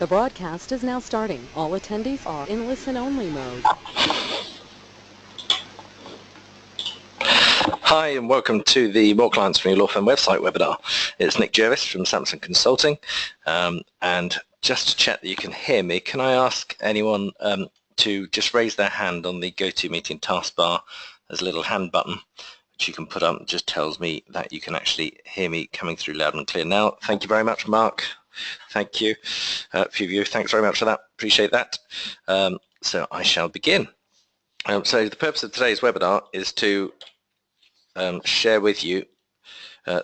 The broadcast is now starting. All attendees are in listen-only mode. Hi and welcome to the More Clients from Your Law Firm website webinar. It's Nick Jervis from Samson Consulting, and just to check that you can hear me, can I ask anyone to just raise their hand on the GoToMeeting taskbar? There's a little hand button which you can put up. It just tells me that you can actually hear me coming through loud and clear now. Thank you very much, Mark. Thank you. A few of you, thanks very much for that. Appreciate that. So I shall begin. So the purpose of today's webinar is to share with you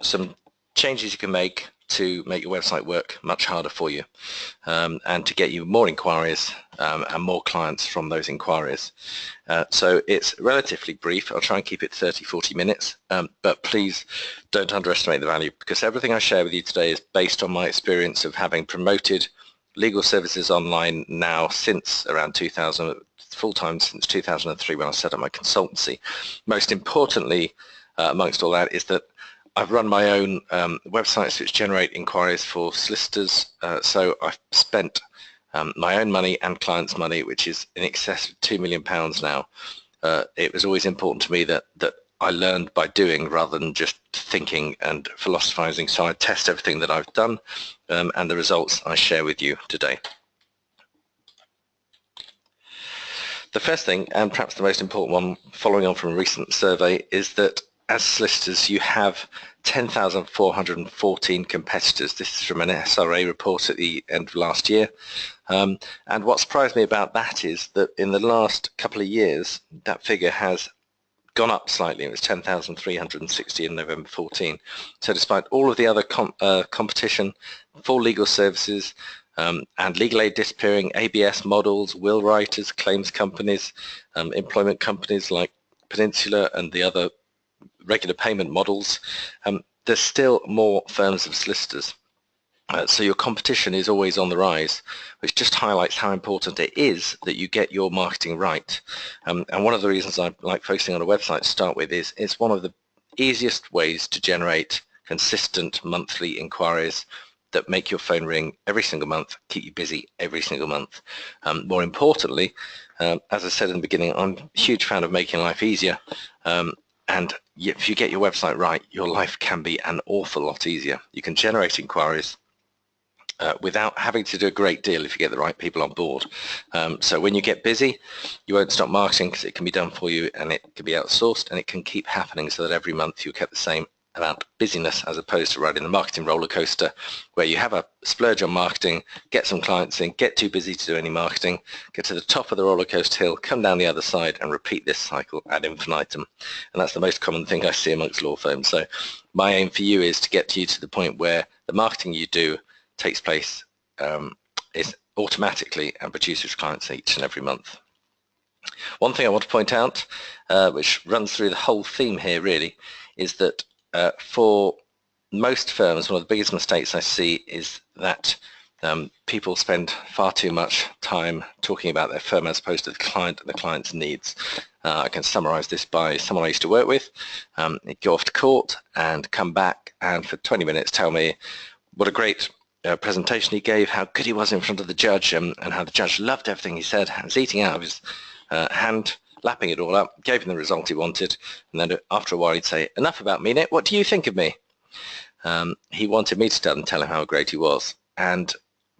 some changes you can make to make your website work much harder for you, and to get you more inquiries and more clients from those inquiries. So it's relatively brief. I'll try and keep it 30-40 minutes, but please don't underestimate the value, because everything I share with you today is based on my experience of having promoted legal services online now since around 2000, full-time since 2003 when I set up my consultancy. Most importantly, amongst all that, is that I've run my own websites which generate inquiries for solicitors, so I've spent my own money and clients' money, which is in excess of £2 million now. It was always important to me that I learned by doing rather than just thinking and philosophizing, so I test everything that I've done, and the results I share with you today. The first thing, and perhaps the most important one, following on from a recent survey, is that as solicitors you have 10,414 competitors. This is from an SRA report at the end of last year. And what surprised me about that is that in the last couple of years that figure has gone up slightly. It was 10,360 in November 14. So despite all of the other competition for legal services, and legal aid disappearing, ABS models, will writers, claims companies, employment companies like Peninsula and the other regular payment models, there's still more firms of solicitors. So your competition is always on the rise, which just highlights how important it is that you get your marketing right. And one of the reasons I like focusing on a website to start with is it's one of the easiest ways to generate consistent monthly inquiries that make your phone ring every single month, keep you busy every single month. More importantly, as I said in the beginning, I'm a huge fan of making life easier. And if you get your website right, your life can be an awful lot easier. You can generate inquiries without having to do a great deal if you get the right people on board. So when you get busy, you won't stop marketing because it can be done for you, and it can be outsourced, and it can keep happening so that every month you get the same amount of busyness, as opposed to riding the marketing roller coaster where you have a splurge on marketing, get some clients in, get too busy to do any marketing, get to the top of the roller coaster hill, come down the other side, and repeat this cycle ad infinitum. And that's the most common thing I see amongst law firms. So my aim for you is to get you to the point where the marketing you do takes place is automatically and produces clients each and every month. One thing I want to point out, which runs through the whole theme here really, is that for most firms, one of the biggest mistakes I see is that people spend far too much time talking about their firm as opposed to the client and the client's needs. I can summarize this by someone I used to work with. He'd go off to court and come back and for 20 minutes tell me what a great presentation he gave, how good he was in front of the judge, and how the judge loved everything he said, and was eating out of his hand, lapping it all up, gave him the result he wanted, and then after a while he'd say, "Enough about me, Nick, what do you think of me?" He wanted me to tell him how great he was. And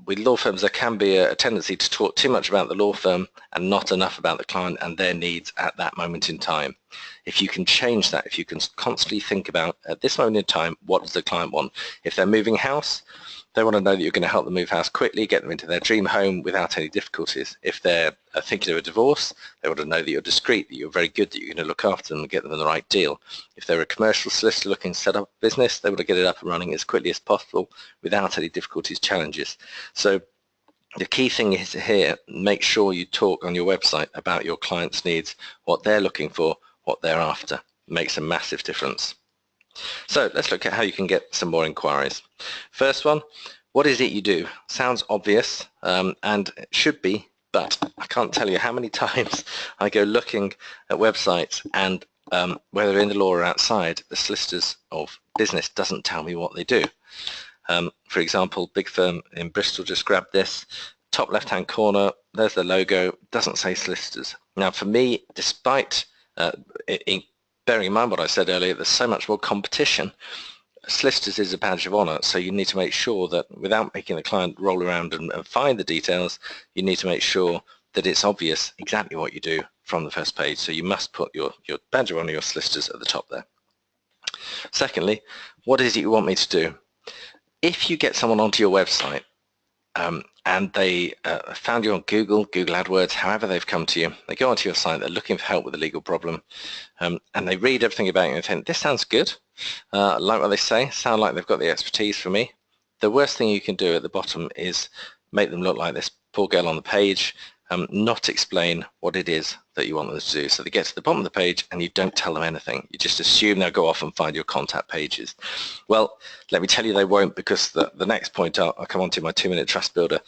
with law firms there can be a tendency to talk too much about the law firm and not enough about the client and their needs at that moment in time. If you can change that, if you can constantly think about, at this moment in time, what does the client want? If they're moving house, they want to know that you're going to help them move house quickly, get them into their dream home without any difficulties. If they're thinking of a divorce, they want to know that you're discreet, that you're very good, that you're going to look after them and get them the right deal. If they're a commercial solicitor looking to set up a business, they want to get it up and running as quickly as possible without any difficulties, challenges. So the key thing is here, make sure you talk on your website about your clients' needs, what they're looking for, what they're after. It makes a massive difference. So let's look at how you can get some more inquiries. First one, what is it you do? Sounds obvious, and it should be, but I can't tell you how many times I go looking at websites and whether in the law or outside, the solicitors of business doesn't tell me what they do. For example, big firm in Bristol just grabbed this. Top left-hand corner, there's the logo, doesn't say solicitors. Now for me, despite bearing in mind what I said earlier, there's so much more competition. Solicitors is a badge of honor, so you need to make sure that without making the client roll around and find the details, you need to make sure that it's obvious exactly what you do from the first page. So you must put your badge of honor, your solicitors at the top there. Secondly, what is it you want me to do? If you get someone onto your website and they found you on Google AdWords, however they've come to you, they go onto your site, they're looking for help with a legal problem, and they read everything about you and think, this sounds good, like what they say, sound like they've got the expertise for me. The worst thing you can do at the bottom is make them look like this poor girl on the page, not explain what it is that you want them to do. So they get to the bottom of the page and you don't tell them anything. You just assume they'll go off and find your contact pages. Well, let me tell you they won't, because the next point I'll come on to, my 2-minute trust builder,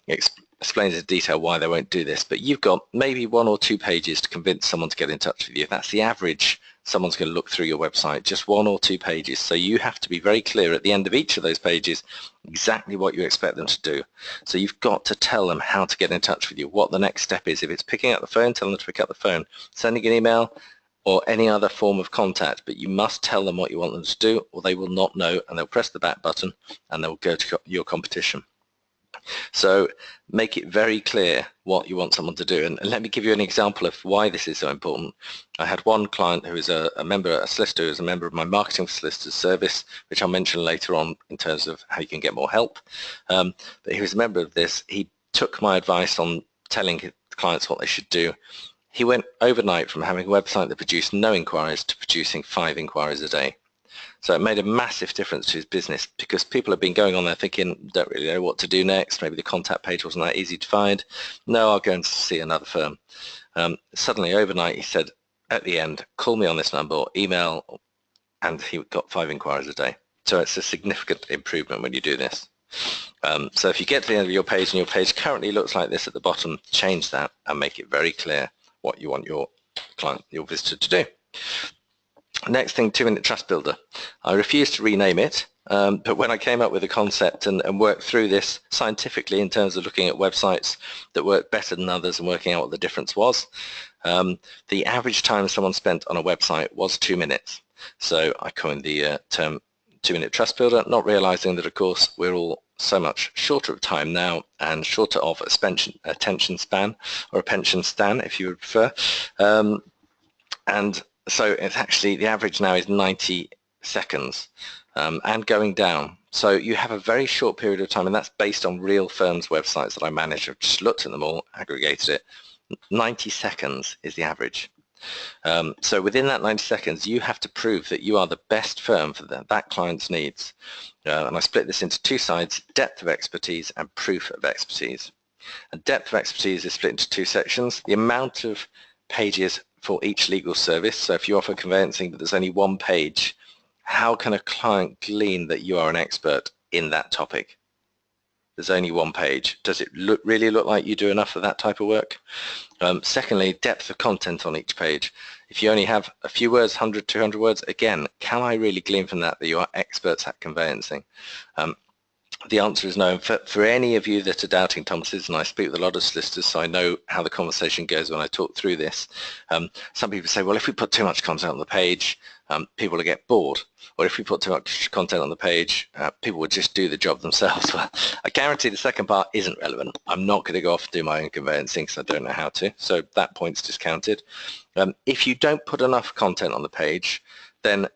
explains in detail why they won't do this. But you've got maybe 1 or 2 pages to convince someone to get in touch with you. That's the average. Someone's going to look through your website, just 1 or 2 pages. So you have to be very clear at the end of each of those pages exactly what you expect them to do. So you've got to tell them how to get in touch with you, what the next step is. If it's picking up the phone, tell them to pick up the phone, sending an email or any other form of contact, but you must tell them what you want them to do or they will not know, and they'll press the back button and they'll go to your competition. So make it very clear what you want someone to do. And let me give you an example of why this is so important. I had one client who is a solicitor, who is a member of my marketing for solicitors service, which I'll mention later on in terms of how you can get more help. But he was a member of this. He took my advice on telling his clients what they should do. He went overnight from having a website that produced no inquiries to producing 5 inquiries a day. So it made a massive difference to his business, because people have been going on there thinking, don't really know what to do next. Maybe the contact page wasn't that easy to find. No, I'll go and see another firm. Suddenly overnight he said at the end, call me on this number or email, and he got 5 inquiries a day. So it's a significant improvement when you do this. So if you get to the end of your page and your page currently looks like this at the bottom, change that and make it very clear what you want your client, your visitor to do. Next thing, 2-minute trust builder. I refused to rename it, but when I came up with the concept and worked through this scientifically in terms of looking at websites that work better than others and working out what the difference was, the average time someone spent on a website was 2 minutes. So I coined the term 2-minute trust builder, not realizing that of course we're all so much shorter of time now and shorter of attention span, or a pension stan if you would prefer. And so it's actually, the average now is 90 seconds and going down. So you have a very short period of time, and that's based on real firms' websites that I manage. I've just looked at them all, aggregated it. 90 seconds is the average. So within that 90 seconds, you have to prove that you are the best firm for that client's needs. And I split this into 2 sides, depth of expertise and proof of expertise. And depth of expertise is split into 2 sections. The amount of pages for each legal service. So if you offer conveyancing but there's only 1 page, how can a client glean that you are an expert in that topic? There's only 1 page. Does it really look like you do enough of that type of work? Secondly, depth of content on each page. If you only have a few words, 100, 200 words, again, can I really glean from that you are experts at conveyancing? The answer is no. For any of you that are doubting Thomas's, and I speak with a lot of solicitors, so I know how the conversation goes when I talk through this. Some people say, well, if we put too much content on the page, people will get bored. Or if we put too much content on the page, people would just do the job themselves. Well, I guarantee the second part isn't relevant. I'm not going to go off and do my own conveyancing because I don't know how to. So that point's discounted. If you don't put enough content on the page, then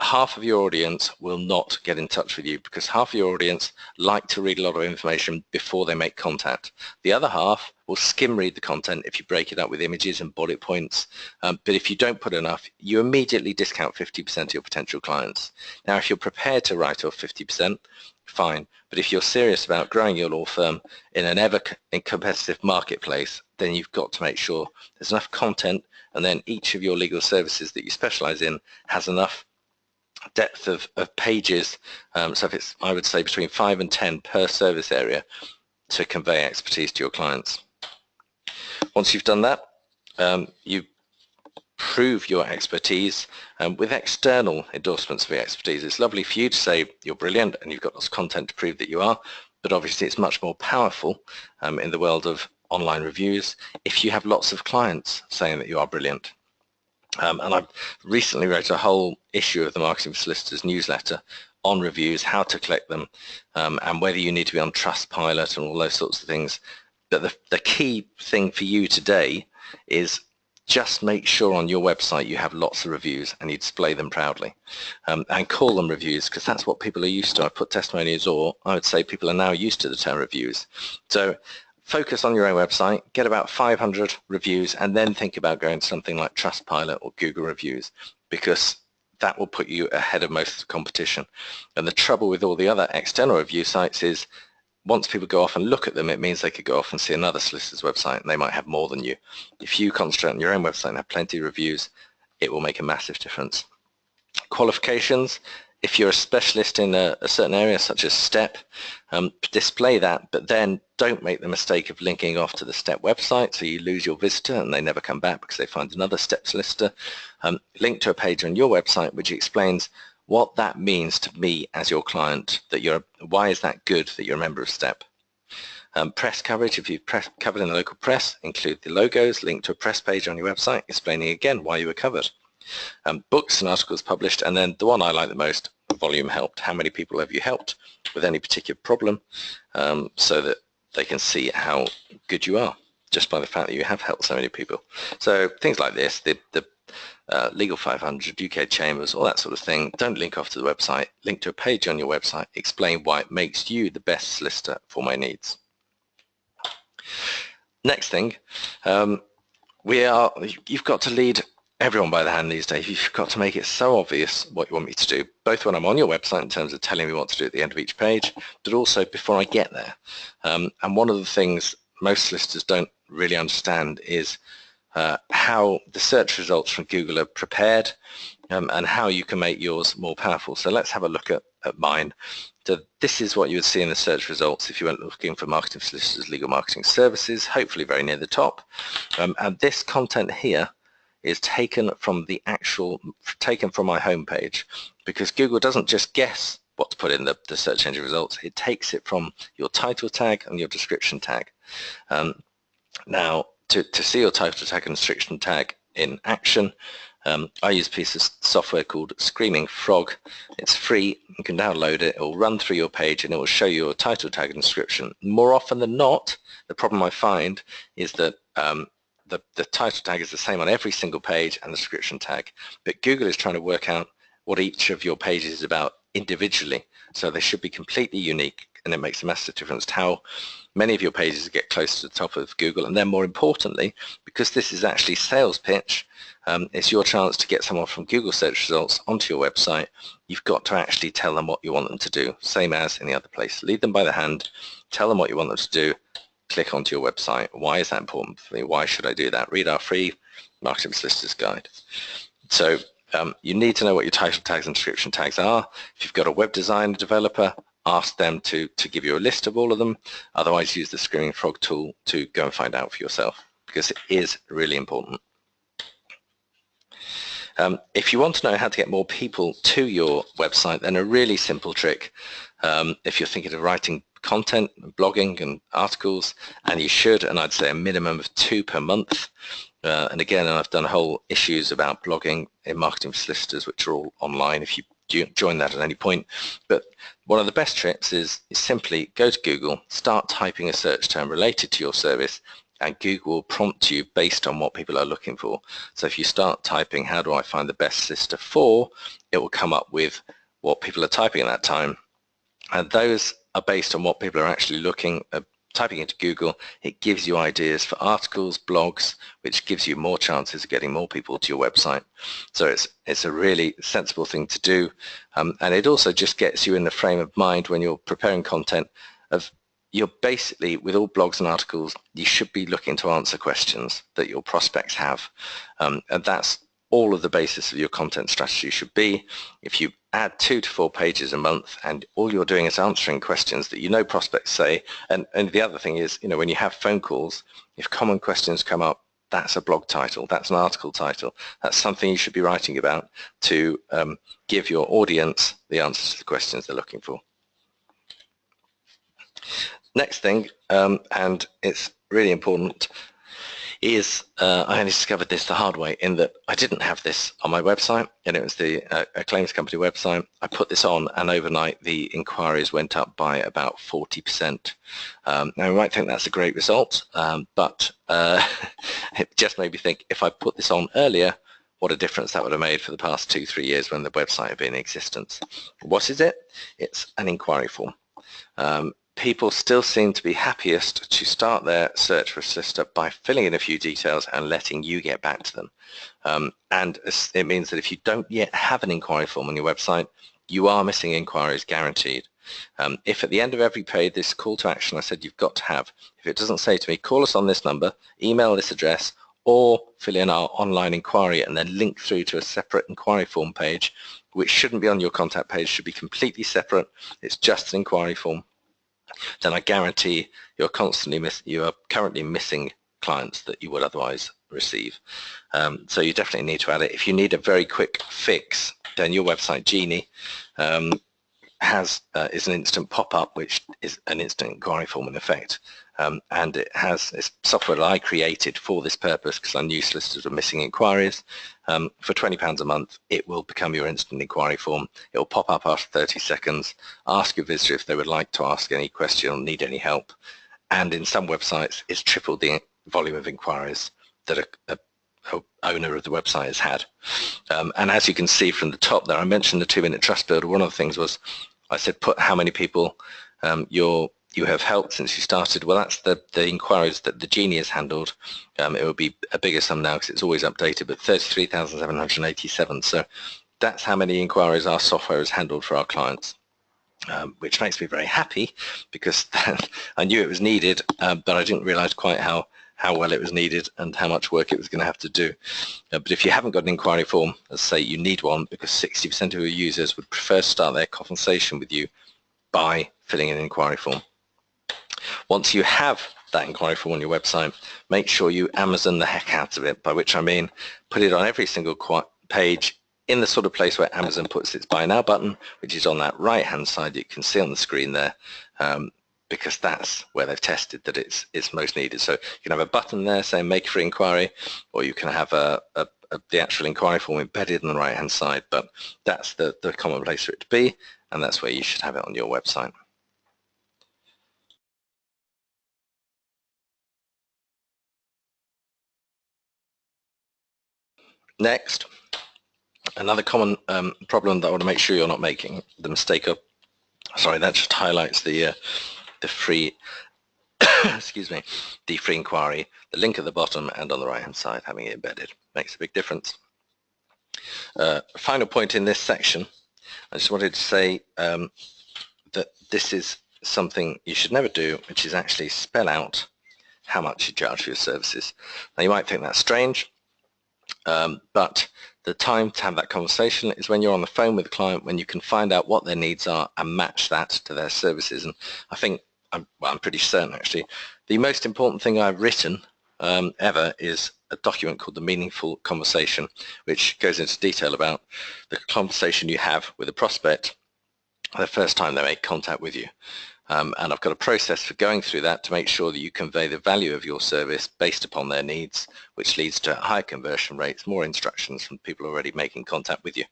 half of your audience will not get in touch with you, because half of your audience like to read a lot of information before they make contact. The other half will skim read the content if you break it up with images and bullet points. But if you don't put enough, you immediately discount 50% of your potential clients. Now, if you're prepared to write off 50%, fine. But if you're serious about growing your law firm in an ever competitive marketplace, then you've got to make sure there's enough content, and then each of your legal services that you specialize in has enough depth of pages, so if it's, I would say, between 5 and 10 per service area to convey expertise to your clients. Once you've done that, you prove your expertise with external endorsements of your expertise. It's lovely for you to say you're brilliant and you've got lots of content to prove that you are, but obviously it's much more powerful in the world of online reviews if you have lots of clients saying that you are brilliant. And I've recently wrote a whole issue of the Marketing for Solicitors newsletter on reviews, how to collect them, and whether you need to be on Trustpilot and all those sorts of things. But the key thing for you today is just make sure on your website you have lots of reviews and you display them proudly, and call them reviews, because that's what people are used to. I put testimonials, or I would say people are now used to the term reviews. So focus on your own website, get about 500 reviews, and then think about going to something like Trustpilot or Google Reviews, because that will put you ahead of most of the competition. And the trouble with all the other external review sites is once people go off and look at them, it means they could go off and see another solicitor's website and they might have more than you. If you concentrate on your own website and have plenty of reviews, it will make a massive difference. Qualifications: if you're a specialist in a certain area, such as STEP, display that, but then don't make the mistake of linking off to the STEP website so you lose your visitor and they never come back because they find another STEP solicitor. Link to a page on your website which explains what that means to me as your client, why is that good that you're a member of STEP. Press coverage: if you've covered in the local press, include the logos, link to a press page on your website explaining again why you were covered. Books and articles published, and then the one I like the most, volume helped. How many people have you helped with any particular problem, so that they can see how good you are just by the fact that you have helped so many people. So things like this, the Legal 500, UK Chambers, all that sort of thing. Don't link off to the website. Link to a page on your website. Explain why it makes you the best solicitor for my needs. Next thing, you've got to lead everyone by the hand these days. You've got to make it so obvious what you want me to do, both when I'm on your website in terms of telling me what to do at the end of each page, but also before I get there. And one of the things most solicitors don't really understand is how the search results from Google are prepared, and how you can make yours more powerful. So let's have a look at mine. So this is what you would see in the search results if you went looking for Marketing for Solicitors Legal Marketing Services, hopefully very near the top. And this content here is taken from my homepage, because Google doesn't just guess what to put in the search engine results. It takes it from your title tag and your description tag. Now, to see your title tag and description tag in action, I use a piece of software called Screaming Frog. It's free. You can download it. It will run through your page and it will show you your title tag and description. More often than not, the problem I find is that the title tag is the same on every single page and the description tag, but Google is trying to work out what each of your pages is about individually, so they should be completely unique, and it makes a massive difference to how many of your pages get close to the top of Google. And then more importantly, because this is actually sales pitch, it's your chance to get someone from Google search results onto your website. You've got to actually tell them what you want them to do, same as in the other place. Lead them by the hand, tell them what you want them to do, click onto your website. Why is that important for me? Why should I do that? Read our free Marketing for Solicitors guide. So you need to know what your title tags and description tags are. If you've got a web designer developer, ask them to give you a list of all of them. Otherwise, use the Screaming Frog tool to go and find out for yourself, because it is really important. If you want to know how to get more people to your website, then a really simple trick, if you're thinking of writing content, blogging and articles, and you should, and I'd say a minimum of 2 per month. And again, I've done whole issues about blogging in Marketing for Solicitors, which are all online if you join that at any point. But one of the best tricks is simply go to Google, start typing a search term related to your service, and Google will prompt you based on what people are looking for. So if you start typing, how do I find the best solicitor for, it will come up with what people are typing at that time. And those are based on what people are actually typing into Google. It gives you ideas for articles, blogs, which gives you more chances of getting more people to your website. So it's a really sensible thing to do. And it also just gets you in the frame of mind when you're preparing content of, you're basically, with all blogs and articles, you should be looking to answer questions that your prospects have. And that's all of the basis of your content strategy should be. If you add 2 to 4 pages a month and all you're doing is answering questions that you know prospects say, and the other thing is, when you have phone calls, if common questions come up that's a blog title, that's an article title, that's something you should be writing about to give your audience the answers to the questions they're looking for. Next thing, and it's really important, is I only discovered this the hard way in that I didn't have this on my website, and it was a claims company website. I put this on, and overnight the inquiries went up by about 40%. Now you might think that's a great result, but it just made me think, if I put this on earlier, what a difference that would have made for the past 2-3 years when the website had been in existence. What is it? It's an inquiry form. People still seem to be happiest to start their search for a solicitor by filling in a few details and letting you get back to them. And it means that if you don't yet have an inquiry form on your website, you are missing inquiries guaranteed. If at the end of every page, this call to action I said you've got to have, if it doesn't say to me, call us on this number, email this address, or fill in our online inquiry and then link through to a separate inquiry form page, which shouldn't be on your contact page, should be completely separate. It's just an inquiry form. Then I guarantee you are currently missing clients that you would otherwise receive. So you definitely need to add it. If you need a very quick fix, then your website Genie is an instant pop-up, which is an instant inquiry form in effect. And it has this software that I created for this purpose because I knew solicitors were missing inquiries. For £20 a month, it will become your instant inquiry form. It will pop up after 30 seconds, ask your visitor if they would like to ask any question or need any help. And in some websites, it's tripled the volume of inquiries that a owner of the website has had. And as you can see from the top there, I mentioned the 2-minute trust builder. One of the things was I said put how many people you have helped since you started. Well, that's the inquiries that the Genie has handled. It will be a bigger sum now because it's always updated, but 33,787. So that's how many inquiries our software has handled for our clients, which makes me very happy because I knew it was needed, but I didn't realize quite how well it was needed and how much work it was going to have to do. But if you haven't got an inquiry form, let's say you need one, because 60% of your users would prefer to start their conversation with you by filling in an inquiry form. Once you have that inquiry form on your website, make sure you Amazon the heck out of it, by which I mean put it on every single page in the sort of place where Amazon puts its buy now button, which is on that right hand side. You can see on the screen there, because that's where they've tested that it's most needed. So you can have a button there saying make a free inquiry, or you can have the actual inquiry form embedded on the right hand side, but that's the common place for it to be, and that's where you should have it on your website. Next, another common problem that I want to make sure you're not making the mistake of, sorry, that just highlights the free excuse me, the free inquiry, the link at the bottom and on the right hand side, having it embedded makes a big difference. Final point in this section, I just wanted to say that this is something you should never do, which is actually spell out how much you charge for your services. Now you might think that's strange, but the time to have that conversation is when you're on the phone with the client, when you can find out what their needs are and match that to their services. And I think, I'm pretty certain actually, the most important thing I've written ever is a document called the Meaningful Conversation, which goes into detail about the conversation you have with a prospect the first time they make contact with you. And I've got a process for going through that to make sure that you convey the value of your service based upon their needs, which leads to higher conversion rates, more instructions from people already making contact with you.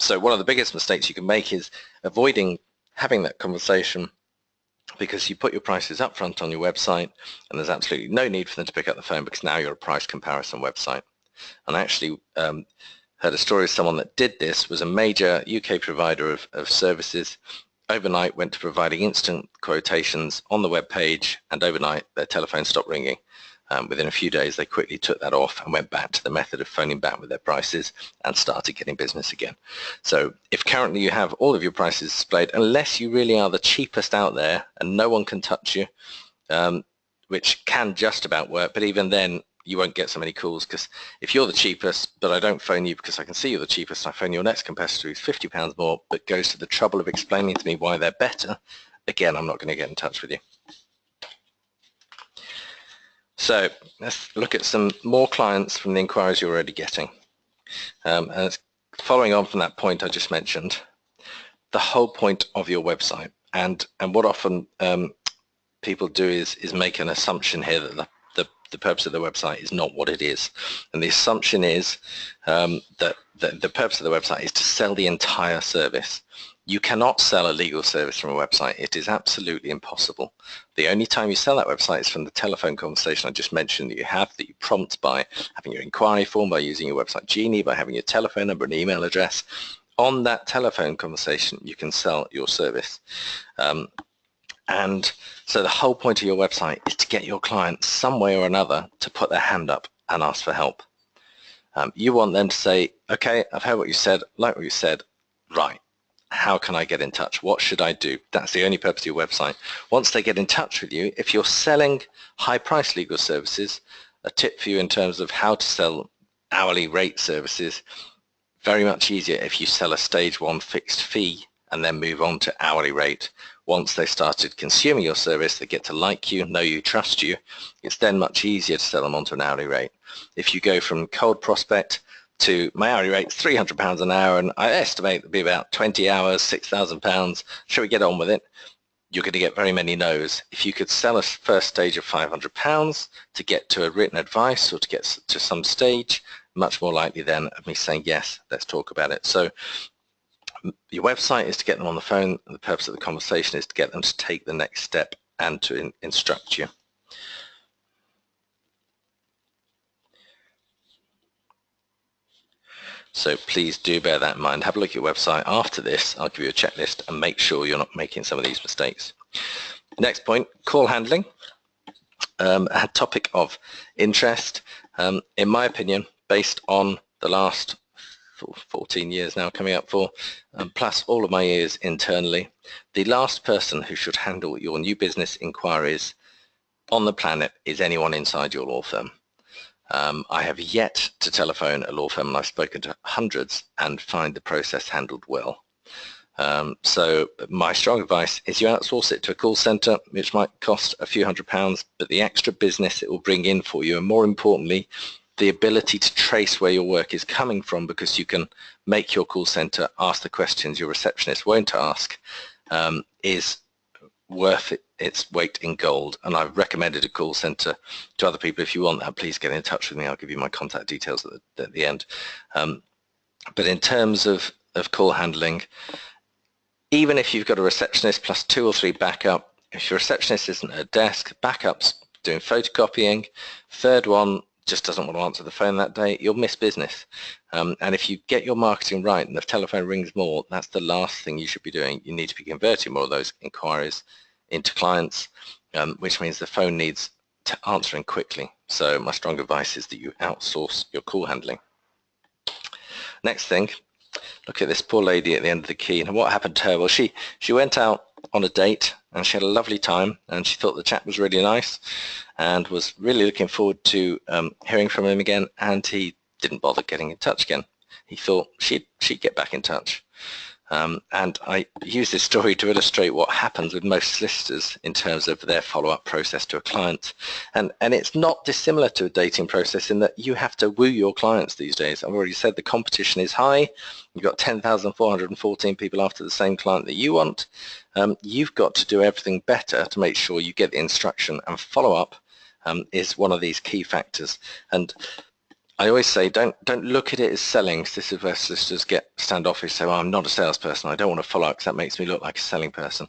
So one of the biggest mistakes you can make is avoiding having that conversation because you put your prices up front on your website and there's absolutely no need for them to pick up the phone because now you're a price comparison website. And I actually heard a story of someone that did this, was a major UK provider of services, overnight went to providing instant quotations on the web page, and overnight their telephone stopped ringing. Within a few days they quickly took that off and went back to the method of phoning back with their prices and started getting business again. So if currently you have all of your prices displayed, unless you really are the cheapest out there and no one can touch you, which can just about work, but even then you won't get so many calls, because if you're the cheapest but I don't phone you because I can see you're the cheapest, I phone your next competitor who's £50 more but goes to the trouble of explaining to me why they're better, again I'm not going to get in touch with you. So let's look at some more clients from the inquiries you're already getting. And it's following on from that point I just mentioned, the whole point of your website. And what often people do is make an assumption here that the purpose of the website is not what it is. And the assumption is that the purpose of the website is to sell the entire service. You cannot sell a legal service from a website. It is absolutely impossible. The only time you sell that website is from the telephone conversation I just mentioned that you have, that you prompt by having your inquiry form, by using your website genie, by having your telephone number and email address. On that telephone conversation, you can sell your service. And so the whole point of your website is to get your clients some way or another to put their hand up and ask for help. You want them to say, okay, I've heard what you said, like what you said, right, how can I get in touch? What should I do? That's the only purpose of your website. Once they get in touch with you, if you're selling high-priced legal services, a tip for you in terms of how to sell hourly rate services, very much easier if you sell a stage one fixed fee and then move on to hourly rate. Once they started consuming your service, they get to like you, know you, trust you. It's then much easier to sell them onto an hourly rate. If you go from cold prospect to my hourly rate's £300 an hour, and I estimate it'll be about 20 hours, £6,000, shall we get on with it? You're going to get very many no's. If you could sell a first stage of £500 to get to a written advice or to get to some stage, much more likely then of me saying, yes, let's talk about it. So your website is to get them on the phone, and the purpose of the conversation is to get them to take the next step and to instruct you. So please do bear that in mind. Have a look at your website. After this, I'll give you a checklist and make sure you're not making some of these mistakes. Next point, call handling. A topic of interest. In my opinion, based on the last 14 years now coming up for, plus all of my years internally, the last person who should handle your new business inquiries on the planet is anyone inside your law firm. I have yet to telephone a law firm, and I've spoken to hundreds, and find the process handled well. So my strong advice is you outsource it to a call center, which might cost a few £100s, but the extra business it will bring in for you, and more importantly, the ability to trace where your work is coming from, because you can make your call center ask the questions your receptionist won't ask, is worth its weight in gold. And I've recommended a call center to other people. If you want that, please get in touch with me. I'll give you my contact details at the end. But in terms of call handling, even if you've got a receptionist plus 2 or 3 backup, if your receptionist isn't at a desk, backup's doing photocopying, third one just doesn't want to answer the phone that day, you'll miss business. And if you get your marketing right and the telephone rings more, that's the last thing you should be doing. You need to be converting more of those inquiries into clients, which means the phone needs answering quickly. So my strong advice is that you outsource your call handling. Next thing, look at this poor lady at the end of the key. And what happened to her? Well, she went out on a date and she had a lovely time, and she thought the chap was really nice and was really looking forward to hearing from him again, and he didn't bother getting in touch again. He thought she'd get back in touch. And I use this story to illustrate what happens with most solicitors in terms of their follow-up process to a client. And it's not dissimilar to a dating process in that you have to woo your clients these days. I've already said the competition is high. You've got 10,414 people after the same client that you want. You've got to do everything better to make sure you get the instruction, and follow-up is one of these key factors. And I always say don't look at it as selling. This is where solicitors get standoffish, say, well, I'm not a salesperson, I don't want to follow up because that makes me look like a selling person.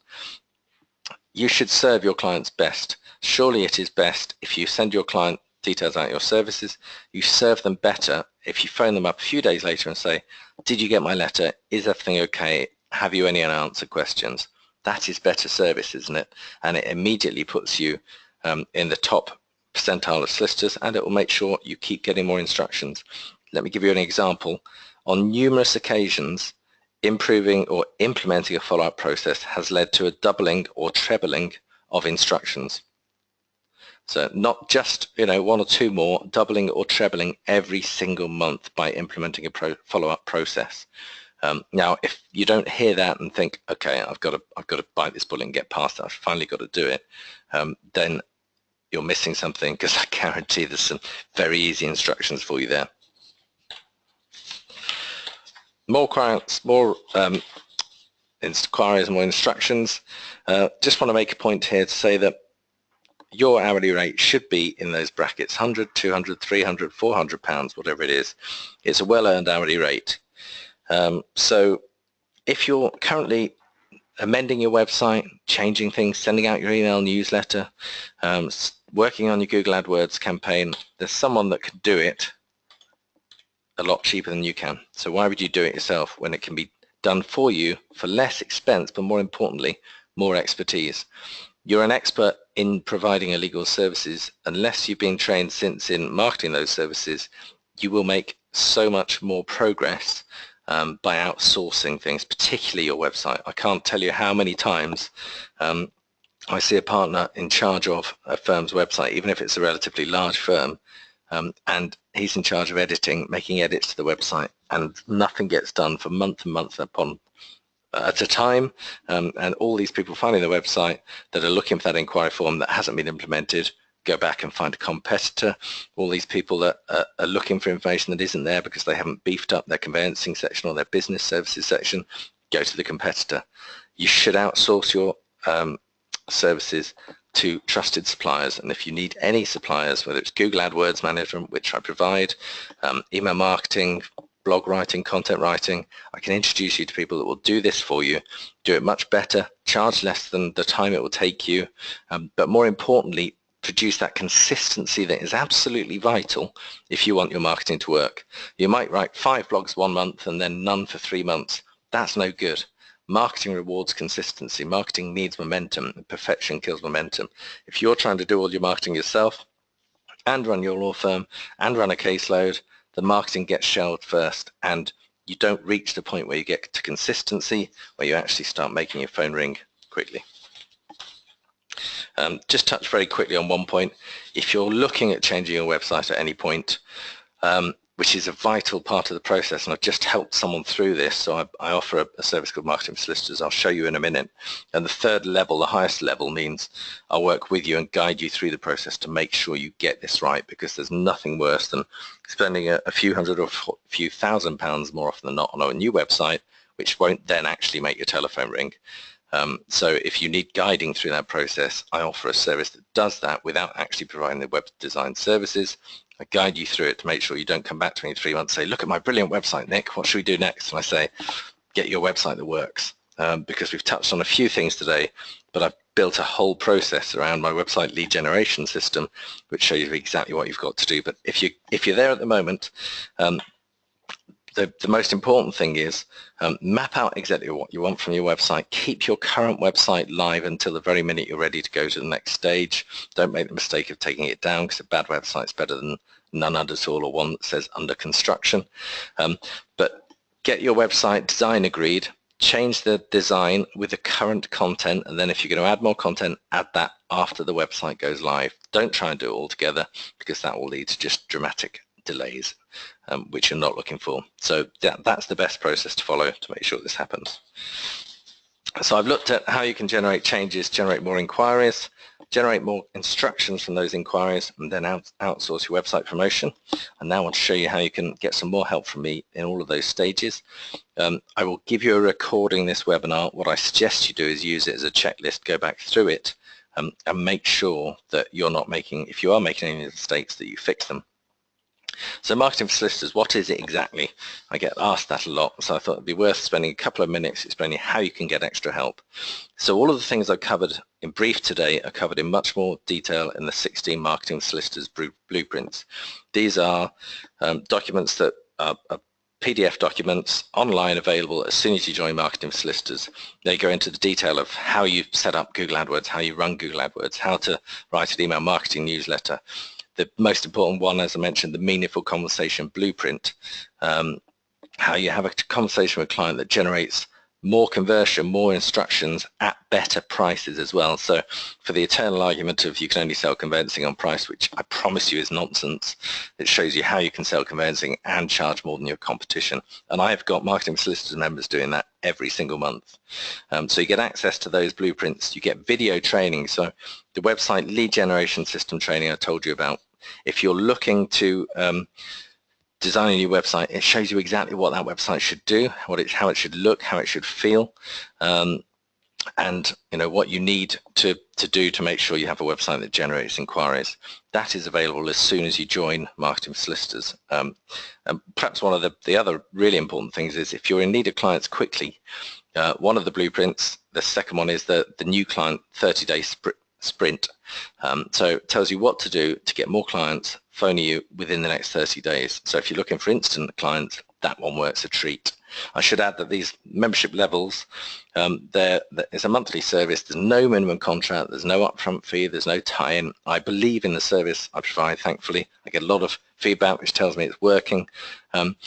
You should serve your clients best. Surely it is best if you send your client details out your services. You serve them better if you phone them up a few days later and say, did you get my letter? Is everything okay? Have you any unanswered questions? That is better service, isn't it? And it immediately puts you in the top percentile of solicitors, and it will make sure you keep getting more instructions. Let me give you an example. On numerous occasions, improving or implementing a follow-up process has led to a doubling or trebling of instructions. So not just 1 or 2 more, doubling or trebling every single month by implementing a follow-up process. Now, if you don't hear that and think, okay, I've got to bite this bullet and get past that, I've finally got to do it, then you're missing something, because I guarantee there's some very easy instructions for you there. More clients, more inquiries, more instructions. Just want to make a point here to say that your hourly rate should be in those brackets: 100, 200, 300, 400 pounds, whatever it is. It's a well-earned hourly rate. So if you're currently amending your website, changing things, sending out your email newsletter, working on your Google AdWords campaign, there's someone that can do it a lot cheaper than you can. So why would you do it yourself when it can be done for you for less expense, but more importantly, more expertise? You're an expert in providing illegal services. Unless you've been trained since in marketing those services, you will make so much more progress by outsourcing things, particularly your website. I can't tell you how many times I see a partner in charge of a firm's website, even if it's a relatively large firm, and he's in charge of editing, making edits to the website, and nothing gets done for months and months at a time, and all these people finding the website that are looking for that inquiry form that hasn't been implemented go back and find a competitor. All these people that are looking for information that isn't there because they haven't beefed up their conveyancing section or their business services section, go to the competitor. You should outsource your services to trusted suppliers, and if you need any suppliers, whether it's Google AdWords management, which I provide, email marketing, blog writing, content writing, I can introduce you to people that will do this for you, do it much better, charge less than the time it will take you, but more importantly, produce that consistency that is absolutely vital if you want your marketing to work. You might write 5 blogs 1 month and then none for 3 months. That's no good. Marketing rewards consistency. Marketing needs momentum. Perfection kills momentum. If you're trying to do all your marketing yourself and run your law firm and run a caseload, the marketing gets shelved first, and you don't reach the point where you get to consistency, where you actually start making your phone ring quickly. Just touch very quickly on one point. If you're looking at changing your website at any point, which is a vital part of the process, and I've just helped someone through this, so I offer a service called Marketing for Solicitors. I'll show you in a minute. And the third level, the highest level, means I'll work with you and guide you through the process to make sure you get this right, because there's nothing worse than spending a few hundred or a few £1,000s more often than not on a new website, which won't then actually make your telephone ring. So if you need guiding through that process, I offer a service that does that without actually providing the web design services. I guide you through it to make sure you don't come back to me in 3 months and say, look at my brilliant website, Nick, what should we do next? And I say, get your website that works, because we've touched on a few things today, but I've built a whole process around my website lead generation system, which shows you exactly what you've got to do. But if you're there at the moment, the most important thing is map out exactly what you want from your website. Keep your current website live until the very minute you're ready to go to the next stage. Don't make the mistake of taking it down, because a bad website is better than none at all, or one that says under construction. But get your website design agreed. Change the design with the current content, and then if you're going to add more content, add that after the website goes live. Don't try and do it all together, because that will lead to just dramatic delays, which you're not looking for. So that's the best process to follow to make sure this happens. So I've looked at how you can generate changes, generate more inquiries, generate more instructions from those inquiries, and then outsource your website promotion. And now I want to show you how you can get some more help from me in all of those stages. I will give you a recording of this webinar. What I suggest you do is use it as a checklist, go back through it, and make sure that you're not making, if you are making any mistakes, that you fix them. So Marketing for Solicitors, what is it exactly? I get asked that a lot, so I thought it'd be worth spending a couple of minutes explaining how you can get extra help. So all of the things I covered in brief today are covered in much more detail in the 16 Marketing for Solicitors blueprints. These are documents that are PDF documents online, available as soon as you join Marketing for Solicitors. They go into the detail of how you set up Google AdWords, how you run Google AdWords, how to write an email marketing newsletter. The most important one, as I mentioned, the meaningful conversation blueprint, how you have a conversation with a client that generates more conversion, more instructions at better prices as well. So for the eternal argument of you can only sell conveyancing on price, which I promise you is nonsense, it shows you how you can sell conveyancing and charge more than your competition. And I've got Marketing Solicitors members doing that every single month. So you get access to those blueprints, you get video training. So the website lead generation system training I told you about, if you're looking to design a new website, it shows you exactly what that website should do, how it should look, how it should feel, and what you need to do to make sure you have a website that generates inquiries. That is available as soon as you join Marketing Solicitors. And perhaps one of the other really important things is if you're in need of clients quickly, one of the blueprints, the second one is the new client 30-day sprint. So it tells you what to do to get more clients phoning you within the next 30 days. So if you're looking for instant clients, that one works a treat. I should add that these membership levels, there is a monthly service. There's no minimum contract. There's no upfront fee. There's no tie-in. I believe in the service I provide, thankfully. I get a lot of feedback which tells me it's working.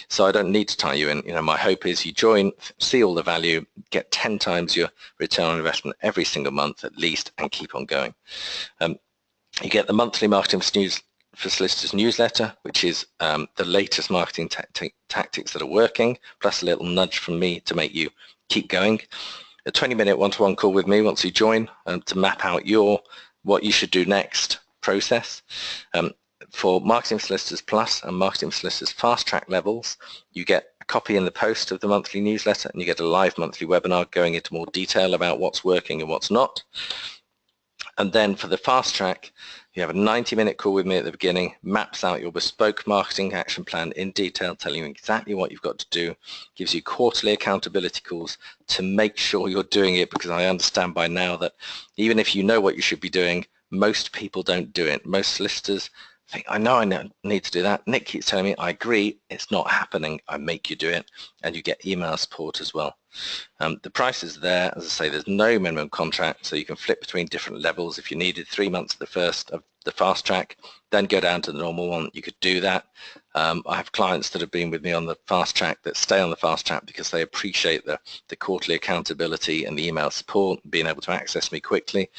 So I don't need to tie you in. My hope is you join, see all the value, get 10 times your return on investment every single month at least, and keep on going. You get the monthly Marketing for Solicitors newsletter, which is the latest marketing tactics that are working, plus a little nudge from me to make you keep going. A 20-minute one-to-one call with me once you join to map out what you should do next process. For Marketing Solicitors Plus and Marketing Solicitors Fast Track levels, you get a copy in the post of the monthly newsletter, and you get a live monthly webinar going into more detail about what's working and what's not. And then for the Fast Track, you have a 90-minute call with me at the beginning, maps out your bespoke marketing action plan in detail, telling you exactly what you've got to do, gives you quarterly accountability calls to make sure you're doing it, because I understand by now that even if you know what you should be doing, most people don't do it. Most solicitors think, I need to do that. Nick keeps telling me, I agree, it's not happening. I make you do it, and you get email support as well. The price is there. As I say, there's no minimum contract, so you can flip between different levels. If you needed 3 months of the Fast Track, then go down to the normal one, you could do that. I have clients that have been with me on the Fast Track that stay on the Fast Track because they appreciate the quarterly accountability and the email support, being able to access me quickly.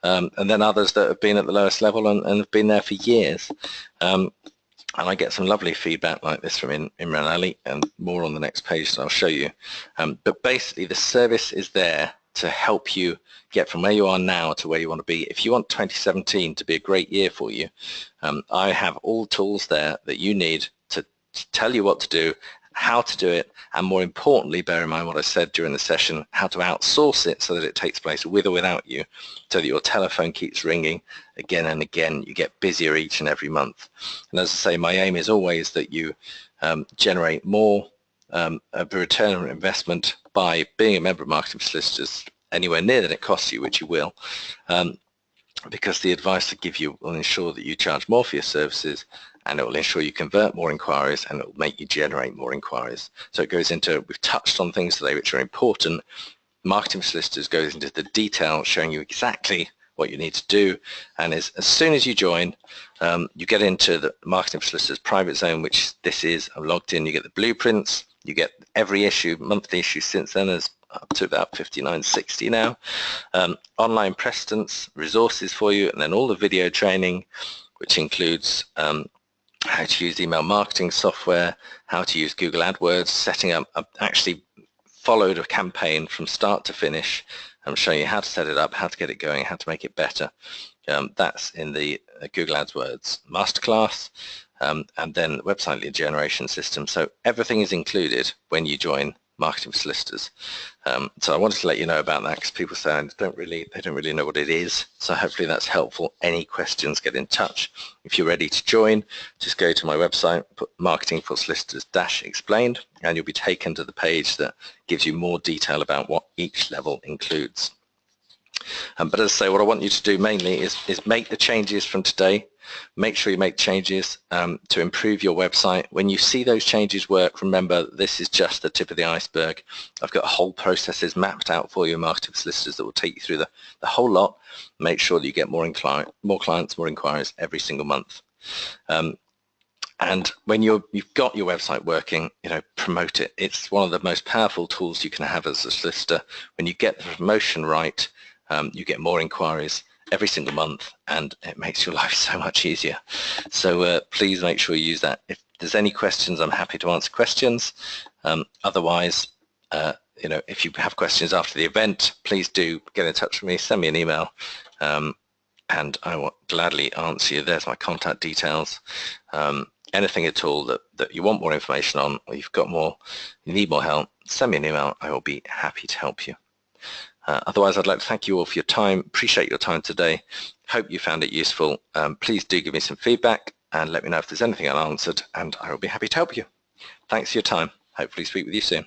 And then others that have been at the lowest level and have been there for years. And I get some lovely feedback like this from Imran Ali, and more on the next page that I'll show you. But basically, the service is there to help you get from where you are now to where you want to be. If you want 2017 to be a great year for you, I have all tools there that you need to tell you what to do, how to do it, and more importantly, bear in mind what I said during the session, how to outsource it so that it takes place with or without you, so that your telephone keeps ringing again and again. You get busier each and every month. And as I say, my aim is always that you generate more of a return on investment by being a member of Marketing Solicitors anywhere near that it costs you, which you will, because the advice I give you will ensure that you charge more for your services, and it will ensure you convert more inquiries, and it will make you generate more inquiries. So it goes into, we've touched on things today which are important. Marketing Solicitors goes into the detail, showing you exactly what you need to do, and as soon as you join, you get into the Marketing Solicitors private zone, which this is. I'm logged in. You get the blueprints, you get every issue, monthly issue since then, is up to about 59, 60 now, online precedents, resources for you, and then all the video training, which includes how to use email marketing software, how to use Google AdWords, setting up, actually followed a campaign from start to finish. I'm showing you how to set it up, how to get it going, how to make it better. That's in the Google AdWords masterclass, and then the website lead generation system. So everything is included when you join Marketing Solicitors. So I wanted to let you know about that, because people say they don't really know what it is. So hopefully that's helpful. Any questions, get in touch. If you're ready to join, just go to my website, put Marketing for Solicitors explained, and you'll be taken to the page that gives you more detail about what each level includes. But as I say, what I want you to do mainly is make the changes from today. Make sure you make changes to improve your website. When you see those changes work, remember this is just the tip of the iceberg. I've got whole processes mapped out for you in Marketing Solicitors that will take you through the whole lot. Make sure that you get more clients, more inquiries every single month. And when you've got your website working, promote it. It's one of the most powerful tools you can have as a solicitor. When you get the promotion right, you get more inquiries every single month, and it makes your life so much easier. So please make sure you use that. If there's any questions, I'm happy to answer questions. Otherwise, if you have questions after the event, please do get in touch with me, send me an email, and I will gladly answer you. There's my contact details. Anything at all that you want more information on, or you need more help, send me an email. I will be happy to help you. Otherwise, I'd like to thank you all for your time. Appreciate your time today. Hope you found it useful. Please do give me some feedback and let me know if there's anything unanswered, and I will be happy to help you. Thanks for your time. Hopefully speak with you soon.